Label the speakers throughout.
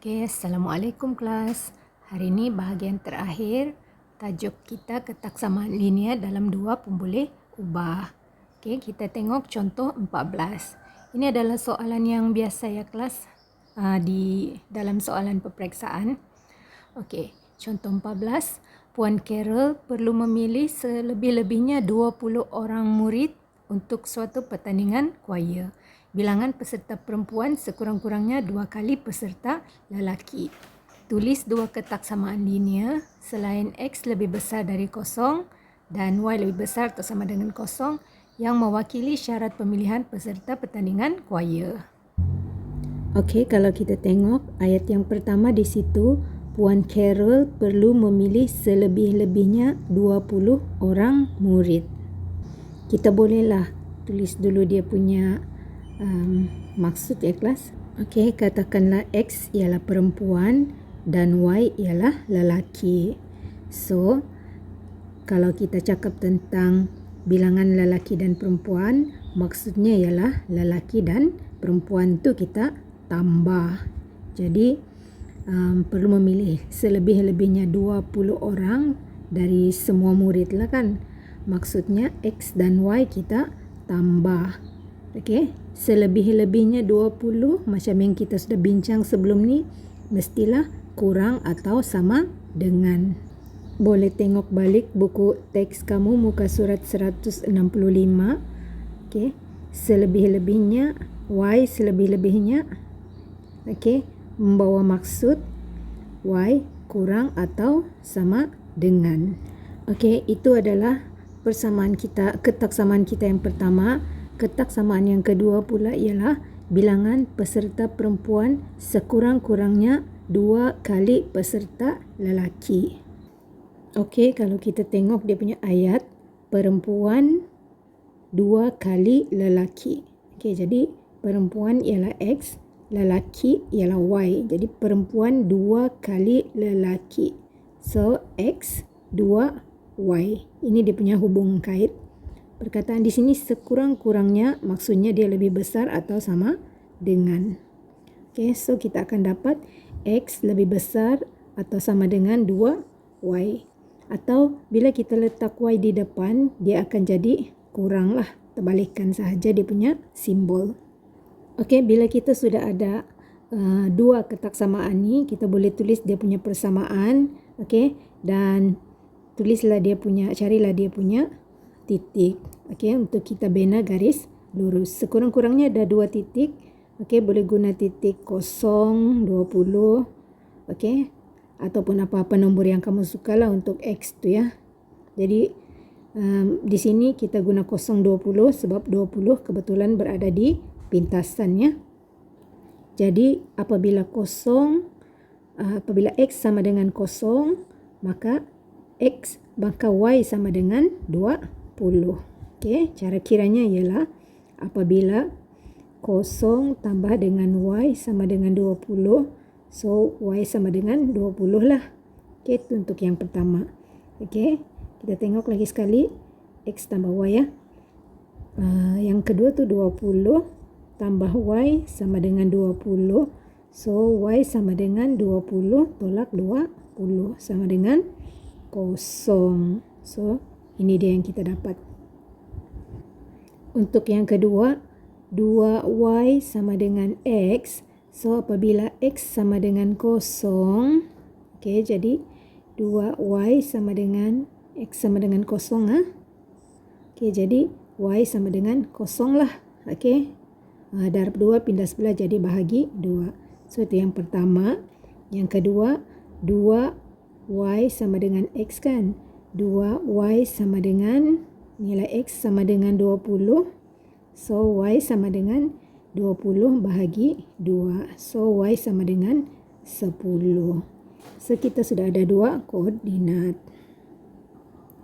Speaker 1: Okey, Assalamualaikum kelas. Hari ini bahagian terakhir tajuk kita ketaksamaan linear dalam dua pemboleh ubah. Okey, kita tengok contoh 14. Ini adalah soalan yang biasa ya kelas di dalam soalan peperiksaan. Okey, contoh 14. Puan Carol perlu memilih selebih-lebihnya 20 orang murid untuk suatu pertandingan choir. Bilangan peserta perempuan sekurang-kurangnya 2 kali peserta lelaki. Tulis dua ketaksamaan linear selain X lebih besar dari kosong dan Y lebih besar atau sama dengan kosong yang mewakili syarat pemilihan peserta pertandingan choir. Okey, kalau kita tengok ayat yang pertama di situ, Puan Carol perlu memilih selebih-lebihnya 20 orang murid. Kita bolehlah tulis dulu dia punya maksud ya kelas. Okey, katakanlah X ialah perempuan dan Y ialah lelaki. So, kalau kita cakap tentang bilangan lelaki dan perempuan, maksudnya ialah lelaki dan perempuan tu kita tambah. Jadi, perlu memilih selebih-lebihnya 20 orang dari semua murid lah kan. Maksudnya X dan Y kita tambah. Okey, selebih-lebihnya 20 macam yang kita sudah bincang sebelum ni mestilah kurang atau sama dengan. Boleh tengok balik buku teks kamu muka surat 165. Okey, selebih-lebihnya Y selebih-lebihnya okey, membawa maksud Y kurang atau sama dengan. Okey, itu adalah persamaan kita, ketaksamaan kita yang pertama. Ketaksamaan yang kedua pula ialah bilangan peserta perempuan sekurang-kurangnya 2 kali peserta lelaki. Okey, kalau kita tengok dia punya ayat, perempuan 2 kali lelaki. Okey, jadi perempuan ialah X, lelaki ialah Y. Jadi perempuan 2 kali lelaki. So, X 2 Y. Ini dia punya hubung kait. Perkataan di sini sekurang-kurangnya maksudnya dia lebih besar atau sama dengan. Okey, so kita akan dapat X lebih besar atau sama dengan 2Y. Atau bila kita letak Y di depan, dia akan jadi kurang lah. Terbalikkan sahaja dia punya simbol. Okey, bila kita sudah ada dua ketaksamaan ni, kita boleh tulis dia punya persamaan. Okey, dan tulislah dia punya, carilah dia punya titik. Okey, untuk kita bina garis lurus. Sekurang-kurangnya ada 2 titik. Okey, boleh guna titik 0, 20. Okey, ataupun apa-apa nombor yang kamu sukalah untuk X tu ya. Jadi di sini kita guna 0, 20 sebab 20 kebetulan berada di pintasannya. Jadi apabila X sama dengan 0, maka Y sama dengan 20. Okey, cara kiranya ialah apabila 0 tambah dengan Y sama dengan 20, so Y sama dengan 20 lah. Okey, itu untuk yang pertama. Okey, kita tengok lagi sekali X tambah Y ya. Yang kedua tu 20 tambah Y sama dengan 20. So Y sama dengan 20 tolak 20 sama dengan 0. So ini dia yang kita dapat. Untuk yang kedua, 2Y sama dengan X. So apabila X sama dengan 0, okey, jadi 2Y sama dengan X sama dengan 0 ah. Okey, jadi Y sama dengan 0 lah. Okey. Darab 2 pindah sebelah jadi bahagi 2. So itu yang pertama. Yang kedua, 2Y sama dengan X kan. 2Y sama dengan nilai X sama dengan 20. So Y sama dengan 20 bahagi 2. So Y sama dengan 10. So kita sudah ada 2 koordinat.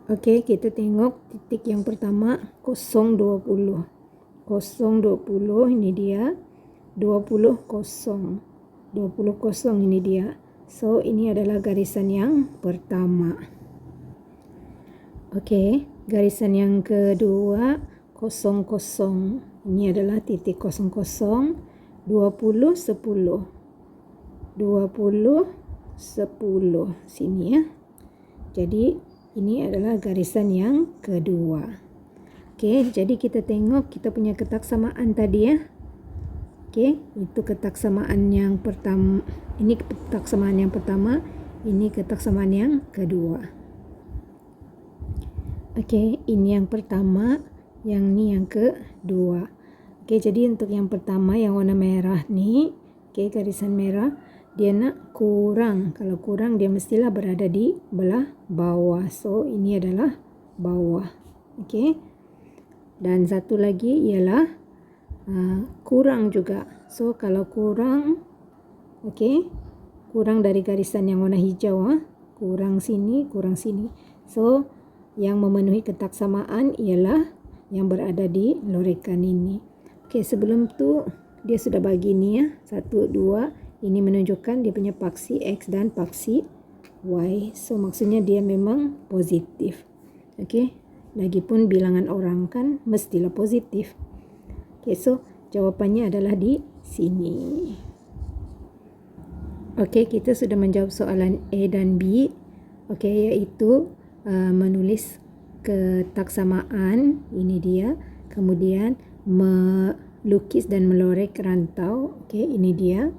Speaker 1: Okey, kita tengok titik yang pertama 0, 20. 0, 20 ini dia. 20, 0. 20, 0 ini dia. So ini adalah garisan yang pertama. Okey, garisan yang kedua 0, 0. Ini adalah titik 0, 0. 20, 10. 20, 10 sini ya. Jadi ini adalah garisan yang kedua. Oke, jadi kita tengok kita punya ketaksamaan tadi ya. Oke, itu ketaksamaan yang pertama. Ini ketaksamaan yang pertama, ini ketaksamaan yang kedua. Oke, ini yang pertama, yang ini yang kedua. Oke, jadi untuk yang pertama yang warna merah nih, oke, garisan merah, dia nak kurang. Kalau kurang dia mestilah berada di belah bawah. So ini adalah bawah. Oke. Dan satu lagi ialah kurang juga. So kalau kurang, oke, kurang dari garisan yang warna hijau, kurang sini, kurang sini. So yang memenuhi ketaksamaan ialah yang berada di lorekan ini. Oke, sebelum tu dia sudah bagi ni ya, 1, 2. Ini menunjukkan dia punya paksi X dan paksi Y. So maksudnya dia memang positif. Oke, lagipun bilangan orang kan mestilah positif. Oke, so jawapannya adalah di sini. Oke, kita sudah menjawab soalan A dan B. Oke, iaitu menulis ketaksamaan, ini dia. Kemudian melukis dan melorek rantau. Oke, ini dia.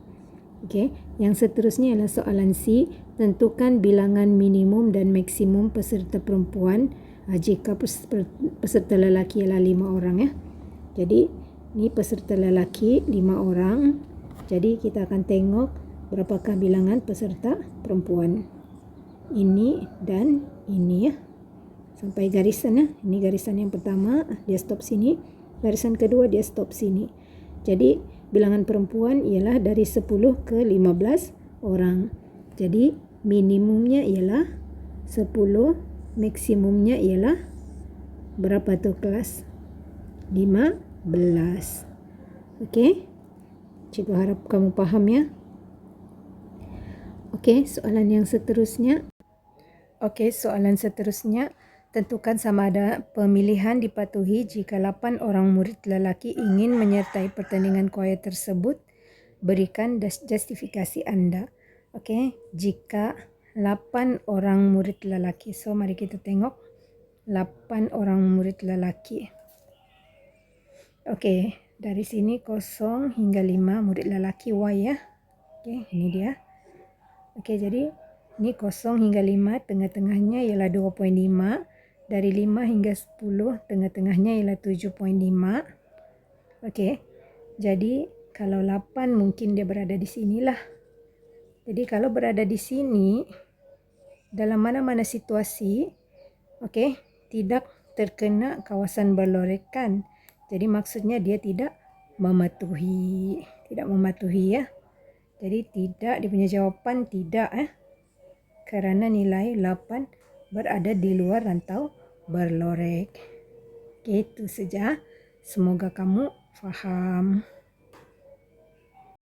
Speaker 1: Oke, yang seterusnya adalah soalan C. Tentukan bilangan minimum dan maksimum peserta perempuan jika peserta lelaki ialah 5 orang ya. Jadi, ini peserta lelaki 5 orang. Jadi, kita akan tengok berapakah bilangan peserta perempuan. Ini dan ini ya. Sampai garisan ya. Ini garisan yang pertama, dia stop sini. Garisan kedua dia stop sini. Jadi, bilangan perempuan ialah dari 10 ke 15 orang. Jadi minimumnya ialah 10, maksimumnya ialah berapa tu kelas? 15. Okey? Cikgu harap kamu faham ya. Okey, soalan yang seterusnya. Okey, soalan seterusnya. Tentukan sama ada pemilihan dipatuhi jika 8 orang murid lelaki ingin menyertai pertandingan choir tersebut. Berikan justifikasi anda. Okey, jika 8 orang murid lelaki. So, mari kita tengok 8 orang murid lelaki. Okey, dari sini 0 hingga 5 murid lelaki Y ya. Okey, ini dia. Okey, jadi ini 0 hingga 5, tengah-tengahnya ialah 2.5. Dari 5 hingga 10, tengah-tengahnya ialah 7.5. Okey. Jadi, kalau 8 mungkin dia berada di sinilah. Jadi, kalau berada di sini, dalam mana-mana situasi, okey, tidak terkena kawasan berlorekan. Jadi, maksudnya dia tidak mematuhi. Tidak mematuhi ya. Jadi, tidak, dia punya jawapan tidak kerana nilai 8 berada di luar rantau berlorek. Itu saja. Semoga kamu faham.